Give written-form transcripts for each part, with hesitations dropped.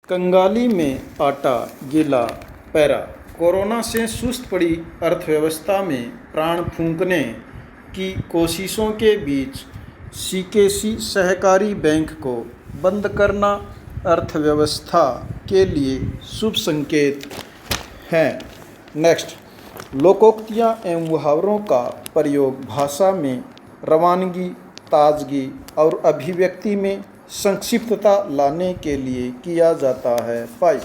कंगाली में आटा गीला पैरा। कोरोना से सुस्त पड़ी अर्थव्यवस्था में प्राण फूंकने की कोशिशों के बीच सीकेसी सहकारी बैंक को बंद करना अर्थव्यवस्था के लिए शुभ संकेत है। नेक्स्ट, लोकोक्तियाँ एवं मुहावरों का प्रयोग भाषा में रवानगी, ताजगी और अभिव्यक्ति में संक्षिप्तता लाने के लिए किया जाता है। पाई,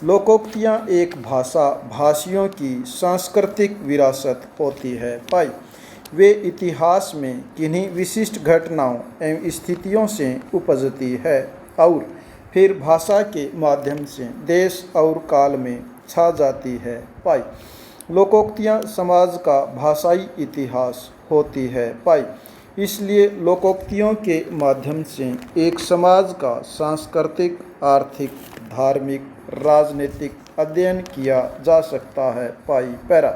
लोकोक्तियाँ एक भाषा भाषियों की सांस्कृतिक विरासत होती है। पाई, वे इतिहास में किन्हीं विशिष्ट घटनाओं एवं स्थितियों से उपजती है और फिर भाषा के माध्यम से देश और काल में छा जाती है। पाई, लोकोक्तियाँ समाज का भाषाई इतिहास होती है। पाई, इसलिए लोकोक्तियों के माध्यम से एक समाज का सांस्कृतिक, आर्थिक, धार्मिक, राजनीतिक अध्ययन किया जा सकता है। पाई पैरा,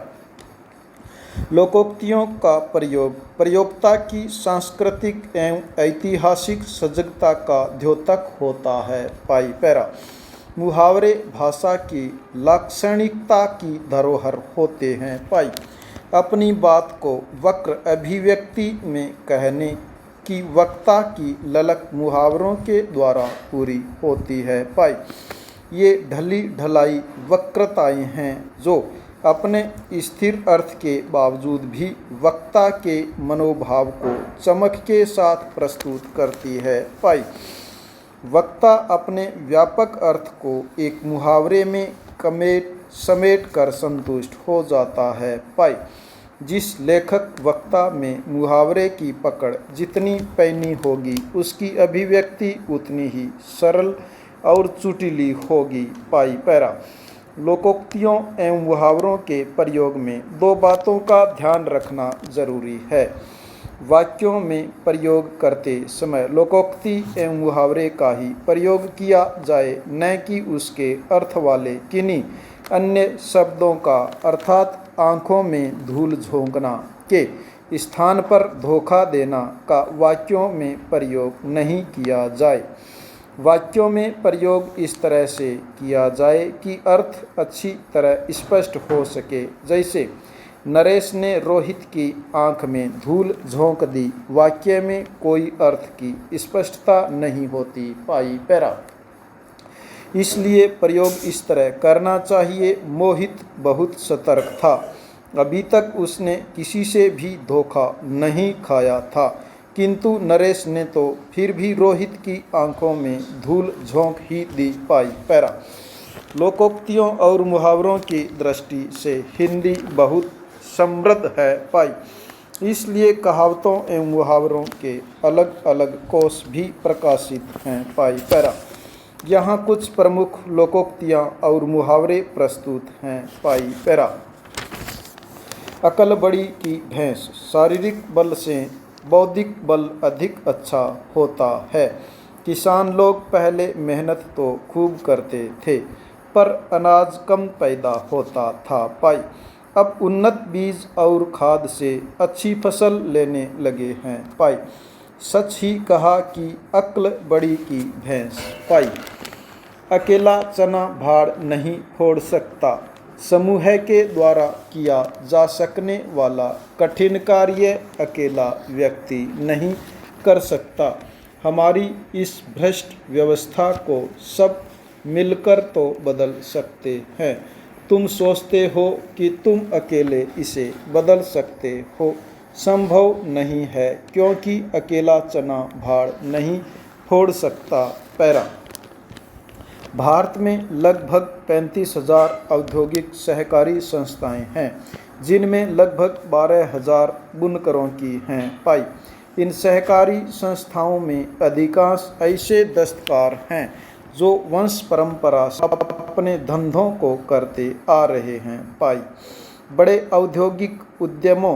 लोकोक्तियों का प्रयोग प्रयोक्ता की सांस्कृतिक एवं ऐतिहासिक सजगता का द्योतक होता है। पाई पैरा, मुहावरे भाषा की लाक्षणिकता की धरोहर होते हैं। पाई, अपनी बात को वक्र अभिव्यक्ति में कहने की वक्ता की ललक मुहावरों के द्वारा पूरी होती है। पाई, ये ढली ढलाई वक्रताएं हैं जो अपने स्थिर अर्थ के बावजूद भी वक्ता के मनोभाव को चमक के साथ प्रस्तुत करती है। पाई, वक्ता अपने व्यापक अर्थ को एक मुहावरे में समेट कर संतुष्ट हो जाता है। पाई, जिस लेखक वक्ता में मुहावरे की पकड़ जितनी पैनी होगी उसकी अभिव्यक्ति उतनी ही सरल और चुटीली होगी। पाई पैरा, लोकोक्तियों एवं मुहावरों के प्रयोग में दो बातों का ध्यान रखना जरूरी है। वाक्यों में प्रयोग करते समय लोकोक्ति एवं मुहावरे का ही प्रयोग किया जाए, न कि उसके अर्थ वाले किन्हीं अन्य शब्दों का, अर्थात आँखों में धूल झोंकना के स्थान पर धोखा देना का वाक्यों में प्रयोग नहीं किया जाए। वाक्यों में प्रयोग इस तरह से किया जाए कि अर्थ अच्छी तरह स्पष्ट हो सके। जैसे नरेश ने रोहित की आंख में धूल झोंक दी, वाक्य में कोई अर्थ की स्पष्टता नहीं होती। पाई पैरा, इसलिए प्रयोग इस तरह करना चाहिए। मोहित बहुत सतर्क था, अभी तक उसने किसी से भी धोखा नहीं खाया था, किंतु नरेश ने तो फिर भी रोहित की आंखों में धूल झोंक ही दी। पाई पैरा, लोकोक्तियों और मुहावरों की दृष्टि से हिंदी बहुत समृद्ध है। पाई, इसलिए कहावतों एवं मुहावरों के अलग अलग कोश भी प्रकाशित हैं। पाई पैरा, यहाँ कुछ प्रमुख लोकोक्तियाँ और मुहावरे प्रस्तुत हैं। पाई पैरा, अकल बड़ी की भैंस, शारीरिक बल से बौद्धिक बल अधिक अच्छा होता है। किसान लोग पहले मेहनत तो खूब करते थे पर अनाज कम पैदा होता था। पाई, अब उन्नत बीज और खाद से अच्छी फसल लेने लगे हैं। पाई, सच ही कहा कि अक्ल बड़ी की भैंस। पाई, अकेला चना भाड़ नहीं फोड़ सकता, समूह के द्वारा किया जा सकने वाला कठिन कार्य अकेला व्यक्ति नहीं कर सकता। हमारी इस भ्रष्ट व्यवस्था को सब मिलकर तो बदल सकते हैं। तुम सोचते हो कि तुम अकेले इसे बदल सकते हो, संभव नहीं है, क्योंकि अकेला चना भाड़ नहीं फोड़ सकता। पैरा, भारत में लगभग 35,000 औद्योगिक सहकारी संस्थाएं हैं, जिनमें लगभग 12,000 बुनकरों की हैं। पाई, इन सहकारी संस्थाओं में अधिकांश ऐसे दस्तकार हैं जो वंश परंपरा से अपने धंधों को करते आ रहे हैं। पाई, बड़े औद्योगिक उद्यमों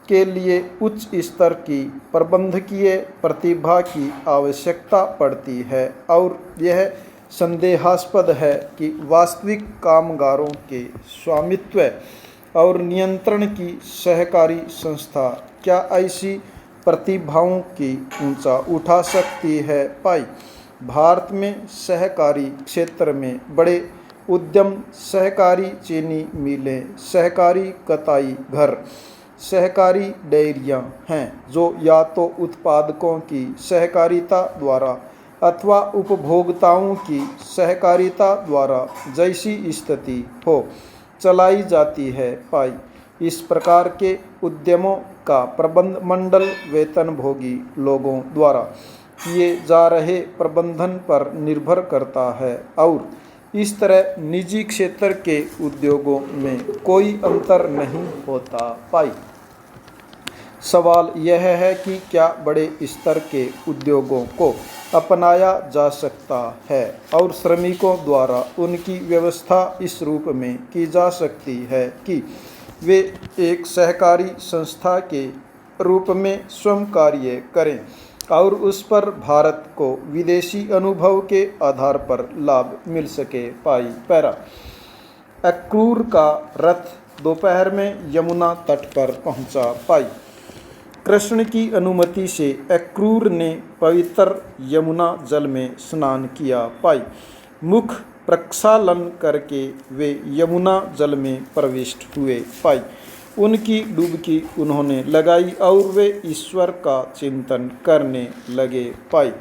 के लिए उच्च स्तर की प्रबंधकीय प्रतिभा की आवश्यकता पड़ती है और यह संदेहास्पद है कि वास्तविक कामगारों के स्वामित्व और नियंत्रण की सहकारी संस्था क्या ऐसी प्रतिभाओं की ऊंचा उठा सकती है। पाई, भारत में सहकारी क्षेत्र में बड़े उद्यम सहकारी चीनी मिलें, सहकारी कताई घर, सहकारी डेयरियां हैं जो या तो उत्पादकों की सहकारिता द्वारा अथवा उपभोक्ताओं की सहकारिता द्वारा जैसी स्थिति हो चलाई जाती है। पाई इस प्रकार के उद्यमों का प्रबंध मंडल वेतनभोगी लोगों द्वारा किए जा रहे प्रबंधन पर निर्भर करता है और इस तरह निजी क्षेत्र के उद्योगों में कोई अंतर नहीं होता। पाई सवाल यह है कि क्या बड़े स्तर के उद्योगों को अपनाया जा सकता है और श्रमिकों द्वारा उनकी व्यवस्था इस रूप में की जा सकती है कि वे एक सहकारी संस्था के रूप में स्वयं कार्य करें और उस पर भारत को विदेशी अनुभव के आधार पर लाभ मिल सके। पाई पैरा अक्रूर का रथ दोपहर में यमुना तट पर पहुंचा। पाई कृष्ण की अनुमति से अक्रूर ने पवित्र यमुना जल में स्नान किया। पाई मुख प्रक्षालन करके वे यमुना जल में प्रविष्ट हुए। पाई उनकी डुबकी उन्होंने लगाई और वे ईश्वर का चिंतन करने लगे। पाई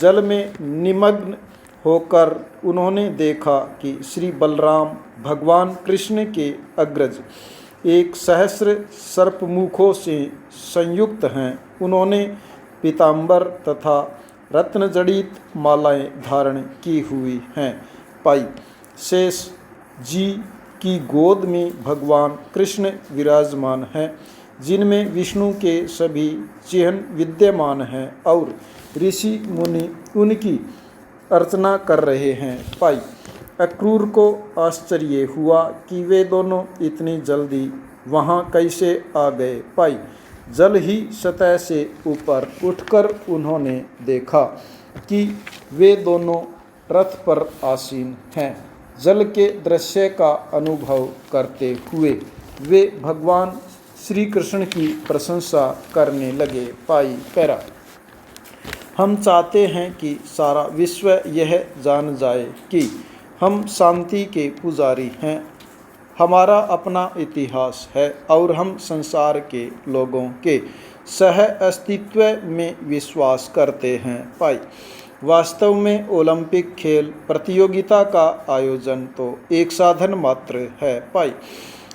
जल में निमग्न होकर उन्होंने देखा कि श्री बलराम भगवान कृष्ण के अग्रज एक सहस्र सर्पमुखों से संयुक्त हैं। उन्होंने पीताम्बर तथा रत्नजड़ित मालाएं धारण की हुई हैं। पाई शेष जी की गोद में भगवान कृष्ण विराजमान हैं जिनमें विष्णु के सभी चिन्ह विद्यमान हैं और ऋषि मुनि उनकी अर्चना कर रहे हैं। पाई अक्रूर को आश्चर्य हुआ कि वे दोनों इतनी जल्दी वहाँ कैसे आ गए। पाई जल ही सतह से ऊपर उठकर उन्होंने देखा कि वे दोनों रथ पर आसीन हैं। जल के दृश्य का अनुभव करते हुए वे भगवान श्री कृष्ण की प्रशंसा करने लगे। पाई पैरा हम चाहते हैं कि सारा विश्व यह जान जाए कि हम शांति के पुजारी हैं। हमारा अपना इतिहास है और हम संसार के लोगों के सह अस्तित्व में विश्वास करते हैं। पाई वास्तव में ओलंपिक खेल प्रतियोगिता का आयोजन तो एक साधन मात्र है। पाई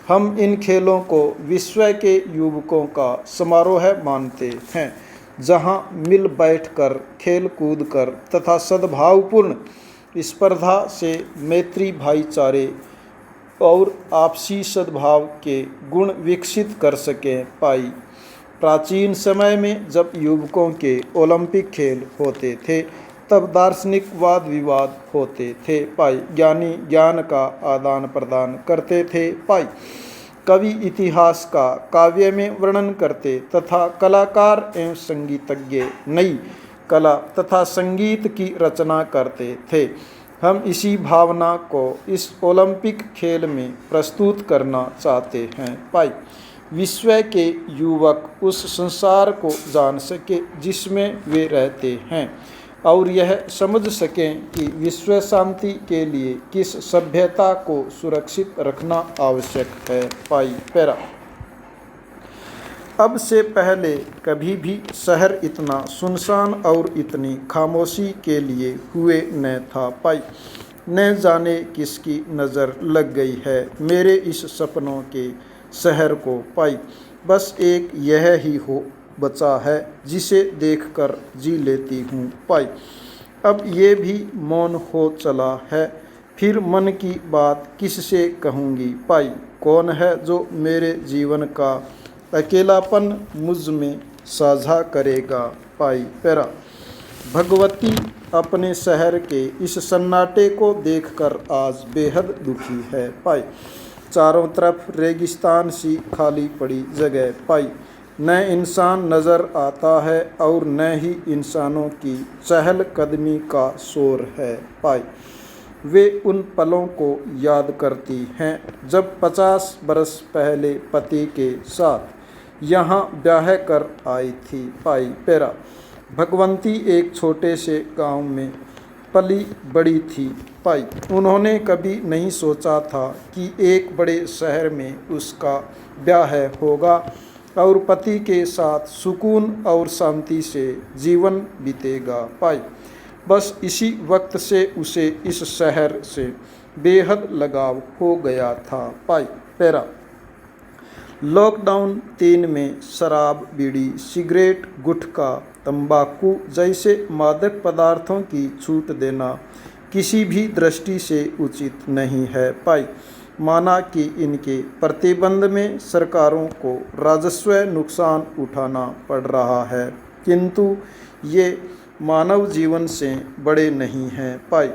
हम इन खेलों को विश्व के युवकों का समारोह मानते हैं जहां मिल बैठकर खेल कूद कर तथा सद्भावपूर्ण स्पर्धा से मैत्री भाईचारे और आपसी सद्भाव के गुण विकसित कर सकें। पाई प्राचीन समय में जब युवकों के ओलंपिक खेल होते थे तब दार्शनिक वाद विवाद होते थे। पाई ज्ञानी ज्ञान का आदान प्रदान करते थे। पाई कवि इतिहास का काव्य में वर्णन करते तथा कलाकार एवं संगीतज्ञ नई कला तथा संगीत की रचना करते थे। हम इसी भावना को इस ओलंपिक खेल में प्रस्तुत करना चाहते हैं। पाई विश्व के युवक उस संसार को जान सके जिसमें वे रहते हैं और यह समझ सकें कि विश्व शांति के लिए किस सभ्यता को सुरक्षित रखना आवश्यक है। पाई पैरा अब से पहले कभी भी शहर इतना सुनसान और इतनी खामोशी के लिए हुए न था। पाई न जाने किसकी नज़र लग गई है मेरे इस सपनों के शहर को। पाई बस एक यह ही हो बचा है जिसे देखकर जी लेती हूँ। पाई अब ये भी मौन हो चला है, फिर मन की बात किससे कहूँगी। पाई कौन है जो मेरे जीवन का अकेलापन मुझ में साझा करेगा। पाई पैरा भगवती अपने शहर के इस सन्नाटे को देखकर आज बेहद दुखी है। पाई चारों तरफ रेगिस्तान सी खाली पड़ी जगह। पाई न इंसान नज़र आता है और न ही इंसानों की चहल कदमी का शोर है। पाई वे उन पलों को याद करती हैं जब 50 बरस पहले पति के साथ यहाँ ब्याह कर आई थी। पाई पैरा भगवंती एक छोटे से गांव में पली बड़ी थी पाई। उन्होंने कभी नहीं सोचा था कि एक बड़े शहर में उसका ब्याह होगा और पति के साथ सुकून और शांति से जीवन बीतेगा पाई। बस इसी वक्त से उसे इस शहर से बेहद लगाव हो गया था पाई। पैरा लॉकडाउन 3 में शराब, बीड़ी, सिगरेट, गुटखा, तंबाकू जैसे मादक पदार्थों की छूट देना किसी भी दृष्टि से उचित नहीं है पाई। माना कि इनके प्रतिबंध में सरकारों को राजस्व नुकसान उठाना पड़ रहा है, किंतु ये मानव जीवन से बड़े नहीं हैं पाई।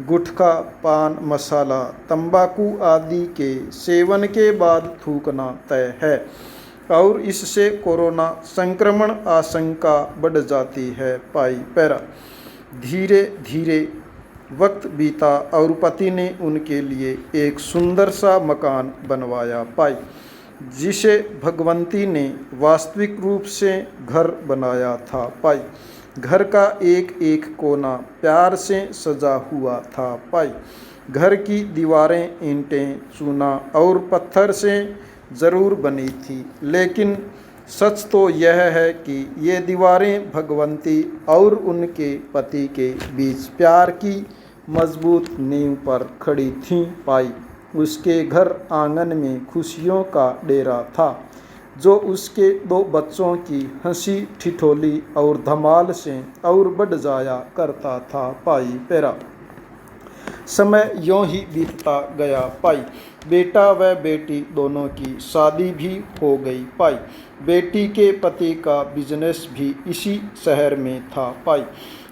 गुटखा, पान मसाला, तंबाकू आदि के सेवन के बाद थूकना तय है और इससे कोरोना संक्रमण आशंका बढ़ जाती है पाई। पैरा धीरे धीरे वक्त बीता और पति ने उनके लिए एक सुंदर सा मकान बनवाया पाई, जिसे भगवंती ने वास्तविक रूप से घर बनाया था पाई। घर का एक एक कोना प्यार से सजा हुआ था पाई। घर की दीवारें ईंटें, चूना और पत्थर से ज़रूर बनी थी, लेकिन सच तो यह है कि ये दीवारें भगवंती और उनके पति के बीच प्यार की मजबूत नींव पर खड़ी थीं पाई। उसके घर आंगन में खुशियों का डेरा था, जो उसके 2 बच्चों की हंसी ठिठोली और धमाल से और बढ़ जाया करता था पाई। पैरा समय यों ही बीतता गया पाई। बेटा व बेटी दोनों की शादी भी हो गई पाई। बेटी के पति का बिजनेस भी इसी शहर में था पाई,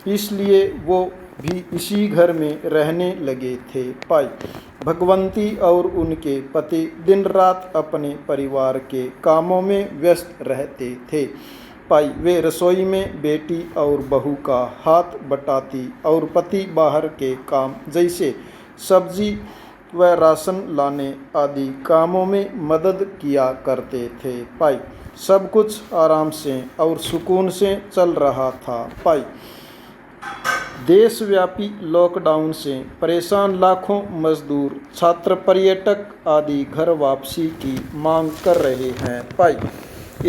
इसलिए वो भी इसी घर में रहने लगे थे पाई। भगवंती और उनके पति दिन रात अपने परिवार के कामों में व्यस्त रहते थे पाई। वे रसोई में बेटी और बहू का हाथ बटाती और पति बाहर के काम जैसे सब्जी व राशन लाने आदि कामों में मदद किया करते थे पाई। सब कुछ आराम से और सुकून से चल रहा था पाई। देशव्यापी लॉकडाउन से परेशान लाखों मजदूर, छात्र, पर्यटक आदि घर वापसी की मांग कर रहे हैं पाई।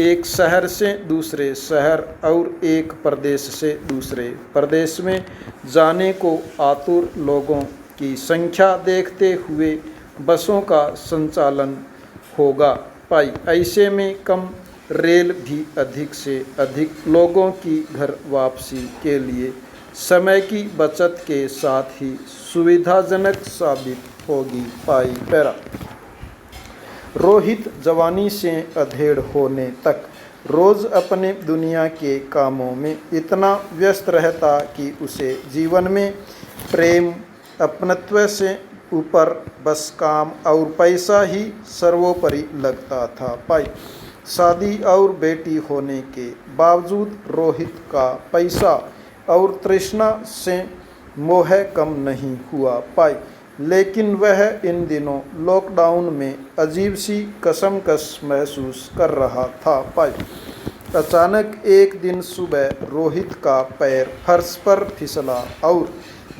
एक शहर से दूसरे शहर और एक प्रदेश से दूसरे प्रदेश में जाने को आतुर लोगों की संख्या देखते हुए बसों का संचालन होगा पाई। ऐसे में कम रेल भी अधिक से अधिक लोगों की घर वापसी के लिए समय की बचत के साथ ही सुविधाजनक साबित होगी पाई। पैरा रोहित जवानी से अधेड़ होने तक रोज़ अपने दुनिया के कामों में इतना व्यस्त रहता कि उसे जीवन में प्रेम, अपनत्व से ऊपर बस काम और पैसा ही सर्वोपरि लगता था पाई। शादी और बेटी होने के बावजूद रोहित का पैसा और तृष्णा से मोह कम नहीं हुआ पाई, लेकिन वह इन दिनों लॉकडाउन में अजीब सी कसमकस महसूस कर रहा था पाई। अचानक एक दिन सुबह रोहित का पैर फर्श पर फिसला और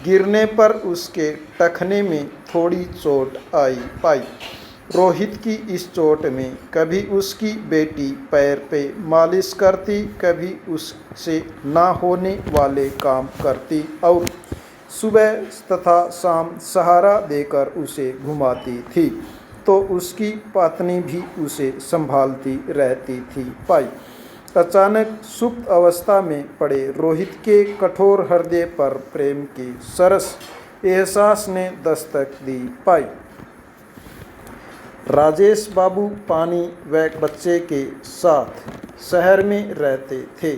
गिरने पर उसके टखने में थोड़ी चोट आई पाई। रोहित की इस चोट में कभी उसकी बेटी पैर पे मालिश करती, कभी उससे ना होने वाले काम करती और सुबह तथा शाम सहारा देकर उसे घुमाती थी, तो उसकी पत्नी भी उसे संभालती रहती थी पाई। अचानक सुप्त अवस्था में पड़े रोहित के कठोर हृदय पर प्रेम की सरस एहसास ने दस्तक दी पाई। राजेश बाबू पानी व बच्चे के साथ शहर में रहते थे।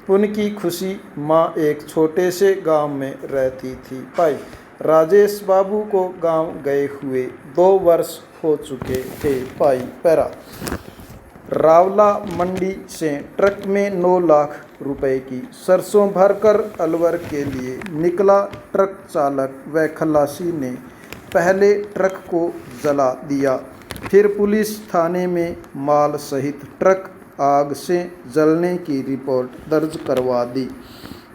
उनकी खुशी माँ एक छोटे से गांव में रहती थी पाई। राजेश बाबू को गांव गए हुए 2 वर्ष हो चुके थे पाई। पैरा रावला मंडी से ट्रक में 9 लाख रुपए की सरसों भरकर अलवर के लिए निकला ट्रक चालक व खलासी ने पहले ट्रक को जला दिया, फिर पुलिस थाने में माल सहित ट्रक आग से जलने की रिपोर्ट दर्ज करवा दी।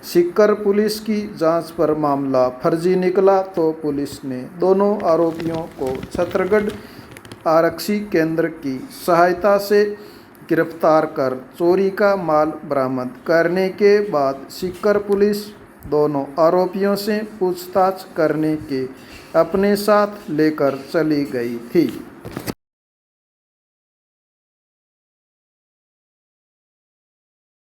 सीकर पुलिस की जांच पर मामला फर्जी निकला तो पुलिस ने दोनों आरोपियों को छतरगढ़ आरक्षी केंद्र की सहायता से गिरफ्तार कर चोरी का माल बरामद करने के बाद सीकर पुलिस दोनों आरोपियों से पूछताछ करने के अपने साथ लेकर चली गई थी।